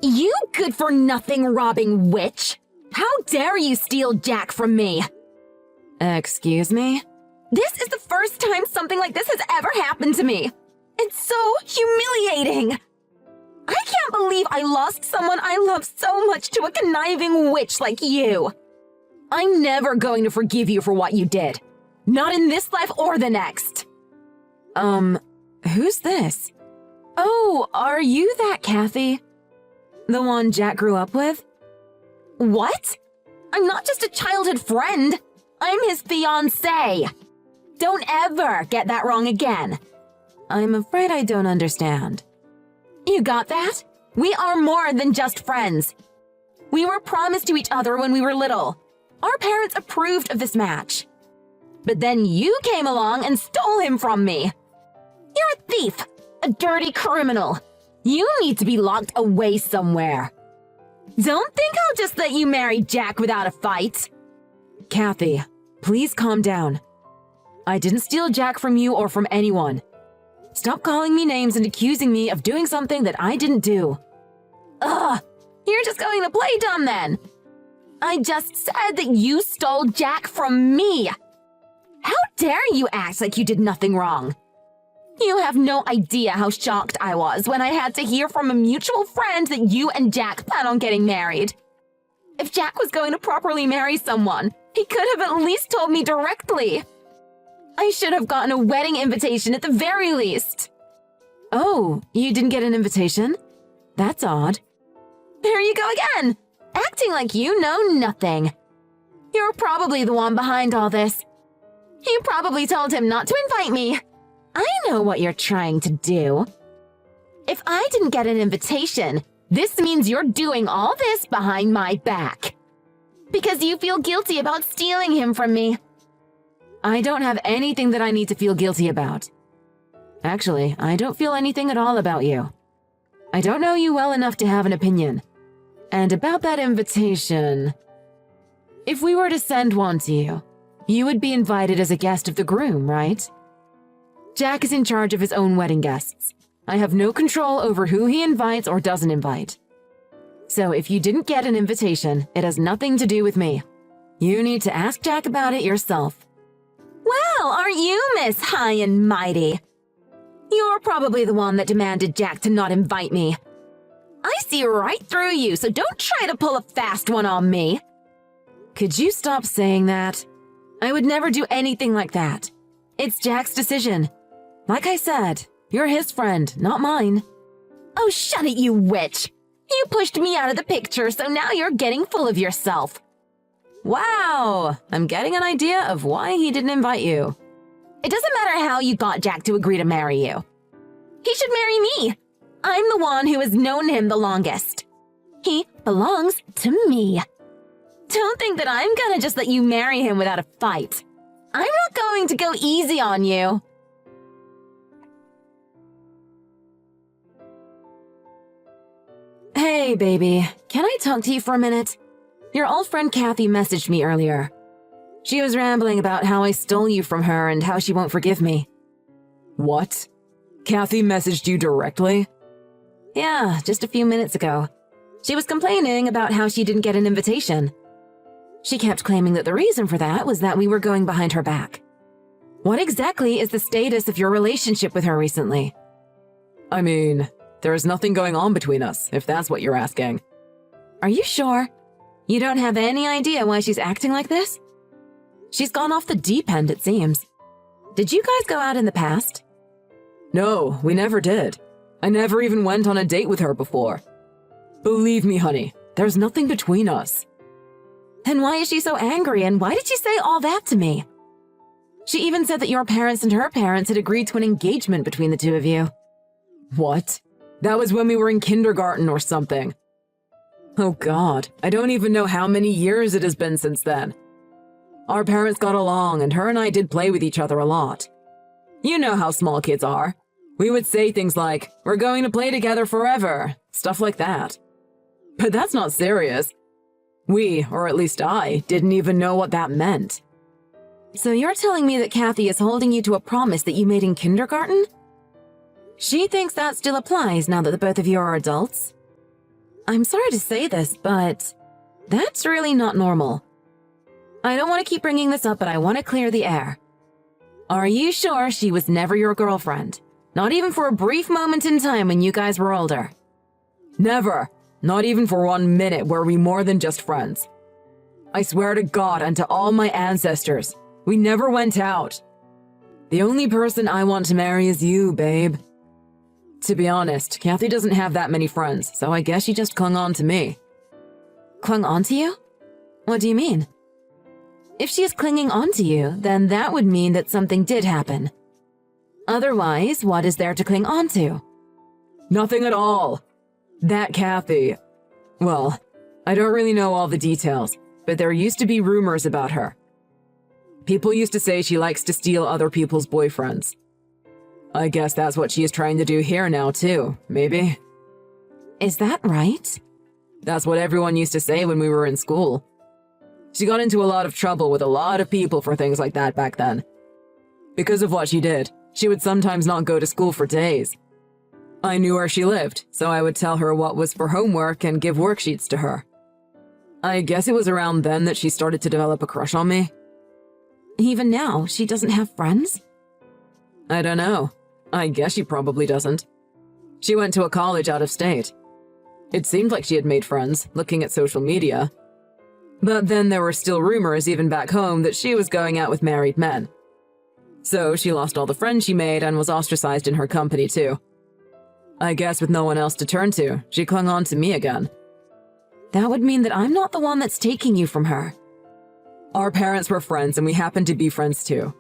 You good-for-nothing robbing witch! How dare you steal Jack from me? Excuse me? This is the first time something like this has ever happened to me. It's so humiliating. I can't believe I lost someone I love so much to a conniving witch like you. I'm never going to forgive you for what you did. Not in this life or the next. Who's this? Oh, are you that Kathy? The one Jack grew up with? What? I'm not just a childhood friend. I'm his fiancé. Don't ever get that wrong again. I'm afraid I don't understand. You got that? We are more than just friends. We were promised to each other when we were little. Our parents approved of this match. But then you came along and stole him from me. You're a thief, a dirty criminal. You need to be locked away somewhere. Don't think I'll just let you marry Jack without a fight. Kathy, please calm down. I didn't steal Jack from you or from anyone. Stop calling me names and accusing me of doing something that I didn't do. Ugh, you're just going to play dumb then. I just said that you stole Jack from me. How dare you act like you did nothing wrong? You have no idea how shocked I was when I had to hear from a mutual friend that you and Jack plan on getting married. If Jack was going to properly marry someone, he could have at least told me directly. I should have gotten a wedding invitation at the very least. Oh, you didn't get an invitation? That's odd. There you go again, acting like you know nothing. You're probably the one behind all this. You probably told him not to invite me. I know what you're trying to do. If I didn't get an invitation, this means you're doing all this behind my back. Because you feel guilty about stealing him from me. I don't have anything that I need to feel guilty about. Actually, I don't feel anything at all about you. I don't know you well enough to have an opinion. And about that invitation, if we were to send one to you, you would be invited as a guest of the groom, right? Jack is in charge of his own wedding guests. I have no control over who he invites or doesn't invite. So if you didn't get an invitation, it has nothing to do with me. You need to ask Jack about it yourself. Well, aren't you Miss High and Mighty? You're probably the one that demanded Jack to not invite me. I see right through you, so don't try to pull a fast one on me. Could you stop saying that? I would never do anything like that. It's Jack's decision. Like I said, you're his friend, not mine. Oh, shut it, you witch! You pushed me out of the picture, so now you're getting full of yourself. Wow, I'm getting an idea of why he didn't invite you. It doesn't matter how you got Jack to agree to marry you. He should marry me. I'm the one who has known him the longest. He belongs to me. Don't think that I'm gonna just let you marry him without a fight. I'm not going to go easy on you. Hey, baby, can I talk to you for a minute? Your old friend Kathy messaged me earlier. She was rambling about how I stole you from her and how she won't forgive me. What? Kathy messaged you directly? Yeah, just a few minutes ago. She was complaining about how she didn't get an invitation. She kept claiming that the reason for that was that we were going behind her back. What exactly is the status of your relationship with her recently? I mean, there is nothing going on between us, if that's what you're asking. Are you sure? You don't have any idea why she's acting like this? She's gone off the deep end, it seems. Did you guys go out in the past? No, we never did. I never even went on a date with her before. Believe me, honey, there's nothing between us. Then why is she so angry, and why did she say all that to me? She even said that your parents and her parents had agreed to an engagement between the two of you. What? That was when we were in kindergarten or something. Oh God, I don't even know how many years it has been since then. Our parents got along, and her and I did play with each other a lot. You know how small kids are. We would say things like, "We're going to play together forever," stuff like that. But that's not serious. We, or at least I, didn't even know what that meant. So you're telling me that Kathy is holding you to a promise that you made in kindergarten? She thinks that still applies now that the both of you are adults? I'm sorry to say this, but that's really not normal. I don't want to keep bringing this up, but I want to clear the air. Are you sure she was never your girlfriend? Not even for a brief moment in time when you guys were older? Never. Not even for 1 minute were we more than just friends. I swear to God and to all my ancestors, we never went out. The only person I want to marry is you, babe. To be honest, Kathy doesn't have that many friends, so I guess she just clung on to me. Clung on to you? What do you mean? If she is clinging on to you, then that would mean that something did happen. Otherwise, what is there to cling on to? Nothing at all. That Kathy... Well, I don't really know all the details, but there used to be rumors about her. People used to say she likes to steal other people's boyfriends. I guess that's what she is trying to do here now, too, maybe. Is that right? That's what everyone used to say when we were in school. She got into a lot of trouble with a lot of people for things like that back then. Because of what she did, she would sometimes not go to school for days. I knew where she lived, so I would tell her what was for homework and give worksheets to her. I guess it was around then that she started to develop a crush on me. Even now, she doesn't have friends? I don't know. I guess she probably doesn't. She went to a college out of state. It seemed like she had made friends, looking at social media. But then there were still rumors even back home that she was going out with married men. So she lost all the friends she made and was ostracized in her company too. I guess with no one else to turn to, she clung on to me again. That would mean that I'm not the one that's taking you from her. Our parents were friends and we happened to be friends too.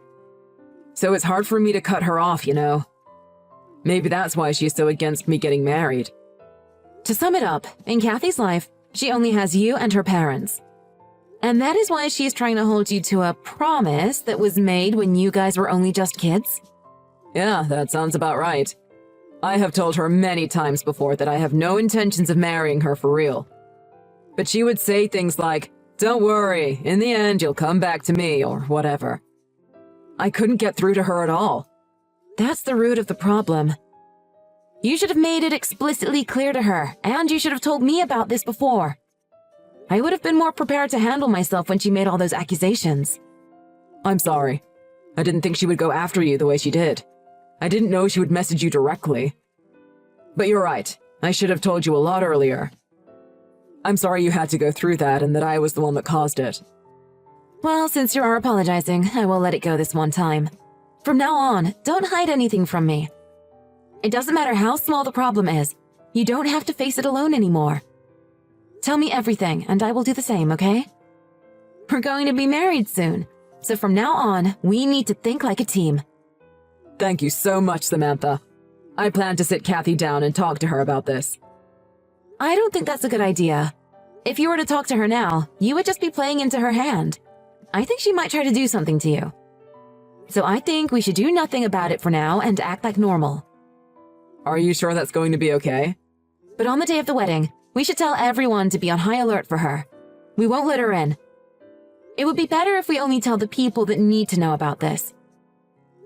So it's hard for me to cut her off, you know. Maybe that's why she's so against me getting married. To sum it up, in Kathy's life, she only has you and her parents. And that is why she is trying to hold you to a promise that was made when you guys were only just kids? Yeah, that sounds about right. I have told her many times before that I have no intentions of marrying her for real. But she would say things like, "Don't worry, in the end you'll come back to me," or whatever. I couldn't get through to her at all. That's the root of the problem. You should have made it explicitly clear to her, and you should have told me about this before. I would have been more prepared to handle myself when she made all those accusations. I'm sorry. I didn't think she would go after you the way she did. I didn't know she would message you directly. But you're right. I should have told you a lot earlier. I'm sorry you had to go through that and that I was the one that caused it. Well, since you are apologizing, I will let it go this one time. From now on, don't hide anything from me. It doesn't matter how small the problem is. You don't have to face it alone anymore. Tell me everything, and I will do the same, okay? We're going to be married soon, so from now on, we need to think like a team. Thank you so much, Samantha. I plan to sit Kathy down and talk to her about this. I don't think that's a good idea. If you were to talk to her now, you would just be playing into her hand. I think she might try to do something to you. So I think we should do nothing about it for now and act like normal. Are you sure that's going to be okay? But on the day of the wedding, we should tell everyone to be on high alert for her. We won't let her in. It would be better if we only tell the people that need to know about this.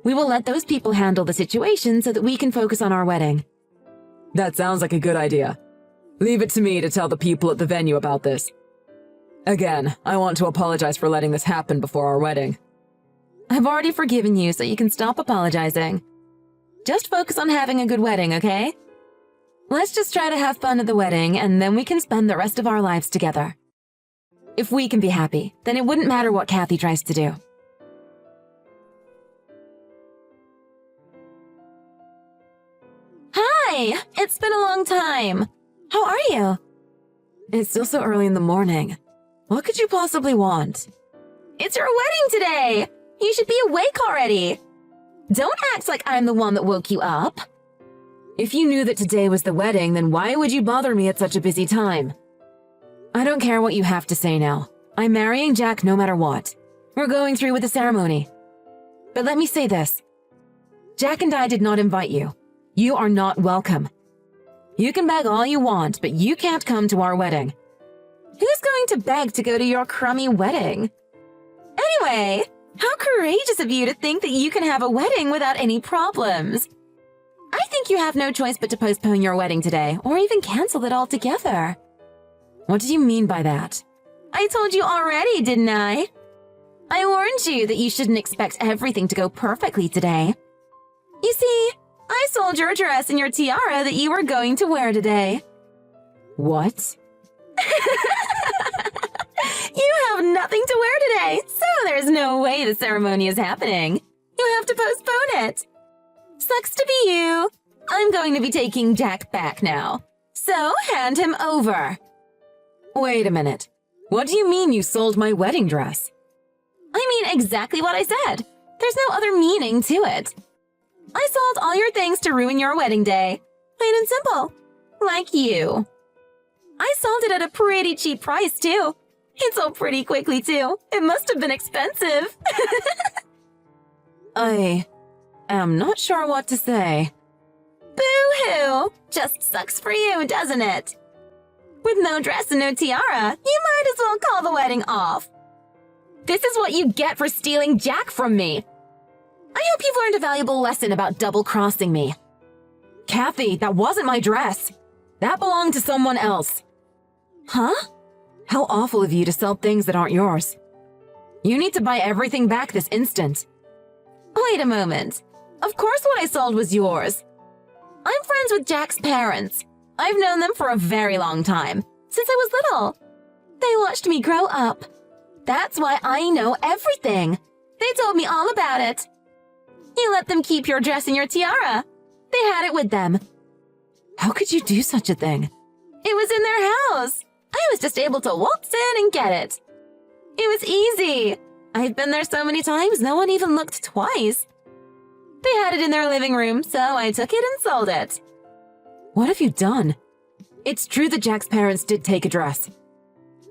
We will let those people handle the situation so that we can focus on our wedding. That sounds like a good idea. Leave it to me to tell the people at the venue about this. Again, I want to apologize for letting this happen before our wedding. I've already forgiven you, so you can stop apologizing. Just focus on having a good wedding, okay? Let's just try to have fun at the wedding, and then we can spend the rest of our lives together. If we can be happy, then it wouldn't matter what Kathy tries to do. Hi! It's been a long time. How are you? It's still so early in the morning. What could you possibly want? It's your wedding today! You should be awake already. Don't act like I'm the one that woke you up. If you knew that today was the wedding, then why would you bother me at such a busy time? I don't care what you have to say now. I'm marrying Jack no matter what. We're going through with the ceremony. But let me say this. Jack and I did not invite you. You are not welcome. You can beg all you want, but you can't come to our wedding. Who's going to beg to go to your crummy wedding? Anyway, how courageous of you to think that you can have a wedding without any problems. I think you have no choice but to postpone your wedding today, or even cancel it altogether. What do you mean by that? I told you already, didn't I? I warned you that you shouldn't expect everything to go perfectly today. You see, I sold your dress and your tiara that you were going to wear today. What? You have nothing to wear today, so there's no way the ceremony is happening. You have to postpone it. Sucks to be you. I'm going to be taking Jack back now. So hand him over. Wait a minute. What do you mean you sold my wedding dress? I mean exactly what I said. There's no other meaning to it. I sold all your things to ruin your wedding day. Plain and simple. Like you. I sold it at a pretty cheap price, too. It sold pretty quickly, too. It must have been expensive. I am not sure what to say. Boo-hoo! Just sucks for you, doesn't it? With no dress and no tiara, you might as well call the wedding off. This is what you get for stealing Jack from me. I hope you've learned a valuable lesson about double-crossing me. Kathy, that wasn't my dress. That belonged to someone else. Huh? How awful of you to sell things that aren't yours. You need to buy everything back this instant. Wait a moment. Of course what I sold was yours. I'm friends with Jack's parents. I've known them for a very long time, since I was little. They watched me grow up. That's why I know everything. They told me all about it. You let them keep your dress and your tiara. They had it with them. How could you do such a thing? It was in their house. I was just able to waltz in and get it. It was easy. I've been there so many times, no one even looked twice. They had it in their living room, so I took it and sold it. What have you done? It's true that Jack's parents did take a dress.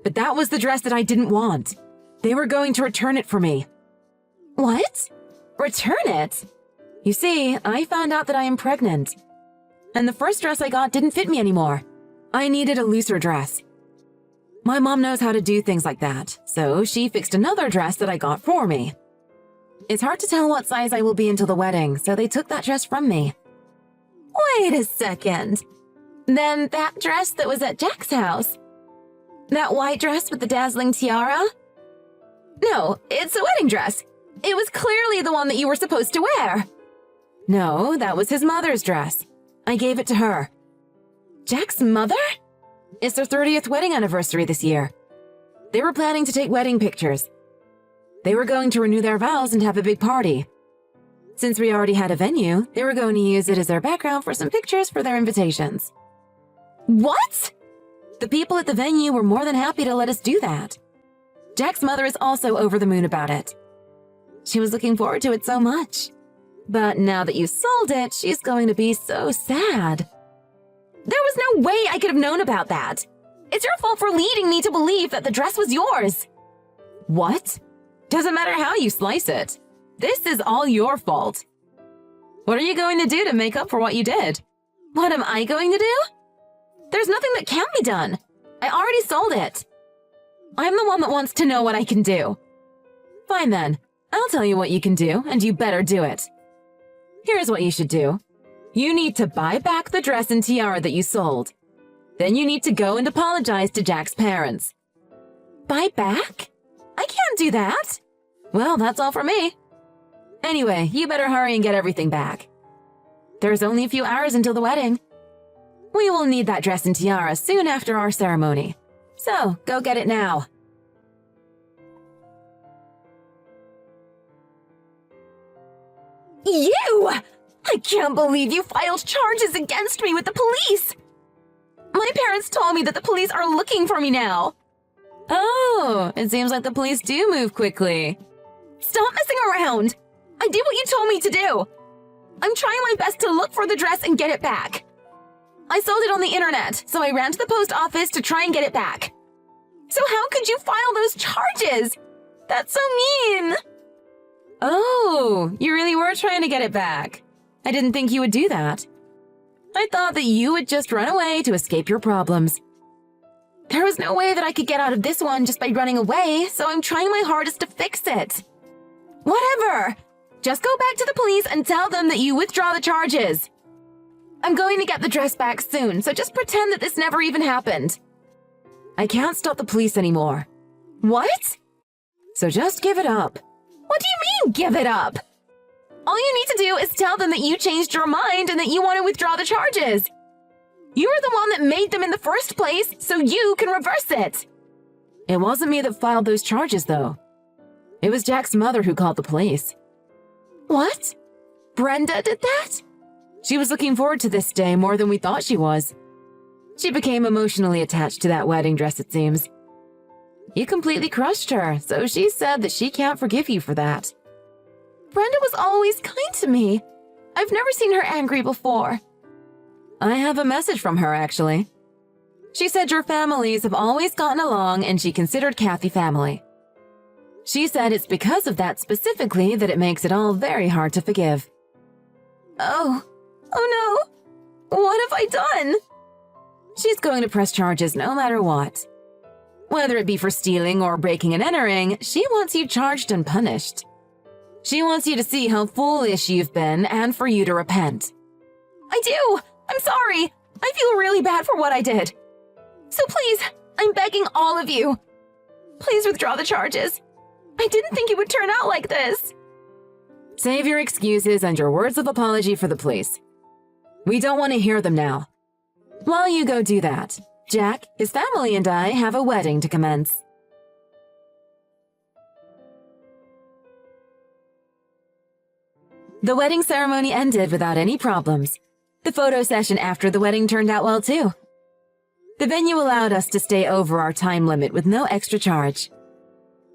But that was the dress that I didn't want. They were going to return it for me. What? Return it? You see, I found out that I am pregnant. And the first dress I got didn't fit me anymore. I needed a looser dress. My mom knows how to do things like that, so she fixed another dress that I got for me. It's hard to tell what size I will be until the wedding, so they took that dress from me. Wait a second. Then that dress that was at Jack's house? That white dress with the dazzling tiara? No, it's a wedding dress. It was clearly the one that you were supposed to wear. No, that was his mother's dress. I gave it to her. Jack's mother? It's their 30th wedding anniversary this year. They were planning to take wedding pictures. They were going to renew their vows and have a big party. Since we already had a venue, they were going to use it as their background for some pictures for their invitations. What? The people at the venue were more than happy to let us do that. Jack's mother is also over the moon about it. She was looking forward to it so much. But now that you sold it, she's going to be so sad. There was no way I could have known about that. It's your fault for leading me to believe that the dress was yours. What? Doesn't matter how you slice it. This is all your fault. What are you going to do to make up for what you did? What am I going to do? There's nothing that can be done. I already sold it. I'm the one that wants to know what I can do. Fine then. I'll tell you what you can do, and you better do it. Here's what you should do. You need to buy back the dress and tiara that you sold. Then you need to go and apologize to Jack's parents. Buy back? I can't do that. Well, that's all for me. Anyway, you better hurry and get everything back. There's only a few hours until the wedding. We will need that dress and tiara soon after our ceremony. So, go get it now. You! I can't believe you filed charges against me with the police! My parents told me that the police are looking for me now. Oh, it seems like the police do move quickly. Stop messing around! I did what you told me to do! I'm trying my best to look for the dress and get it back. I sold it on the internet, so I ran to the post office to try and get it back. So how could you file those charges? That's so mean! Oh, you really were trying to get it back. I didn't think you would do that. I thought that you would just run away to escape your problems. There was no way that I could get out of this one just by running away, so I'm trying my hardest to fix it. Whatever! Just go back to the police and tell them that you withdraw the charges. I'm going to get the dress back soon, so just pretend that this never even happened. I can't stop the police anymore. What? So just give it up. What do you mean, give it up? All you need to do is tell them that you changed your mind and that you want to withdraw the charges. You're the one that made them in the first place, so you can reverse it. It wasn't me that filed those charges, though. It was Jack's mother who called the police. What? Brenda did that? She was looking forward to this day more than we thought she was. She became emotionally attached to that wedding dress, it seems. You completely crushed her, so she said that she can't forgive you for that. Brenda was always kind to me. I've never seen her angry before. I have a message from her, actually. She said your families have always gotten along and she considered Kathy family. She said it's because of that specifically that it makes it all very hard to forgive. Oh no. What have I done? She's going to press charges no matter what. Whether it be for stealing or breaking and entering, she wants you charged and punished. She wants you to see how foolish you've been and for you to repent. I do! I'm sorry! I feel really bad for what I did. So please, I'm begging all of you. Please withdraw the charges. I didn't think it would turn out like this. Save your excuses and your words of apology for the police. We don't want to hear them now. While you go do that, Jack, his family, and I have a wedding to commence. The wedding ceremony ended without any problems. The photo session after the wedding turned out well, too. The venue allowed us to stay over our time limit with no extra charge.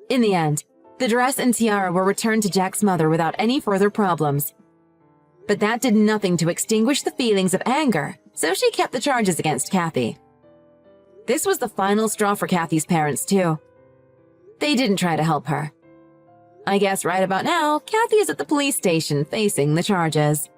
In the end, the dress and tiara were returned to Jack's mother without any further problems. But that did nothing to extinguish the feelings of anger, so she kept the charges against Kathy. This was the final straw for Kathy's parents, too. They didn't try to help her. I guess right about now, Kathy is at the police station facing the charges.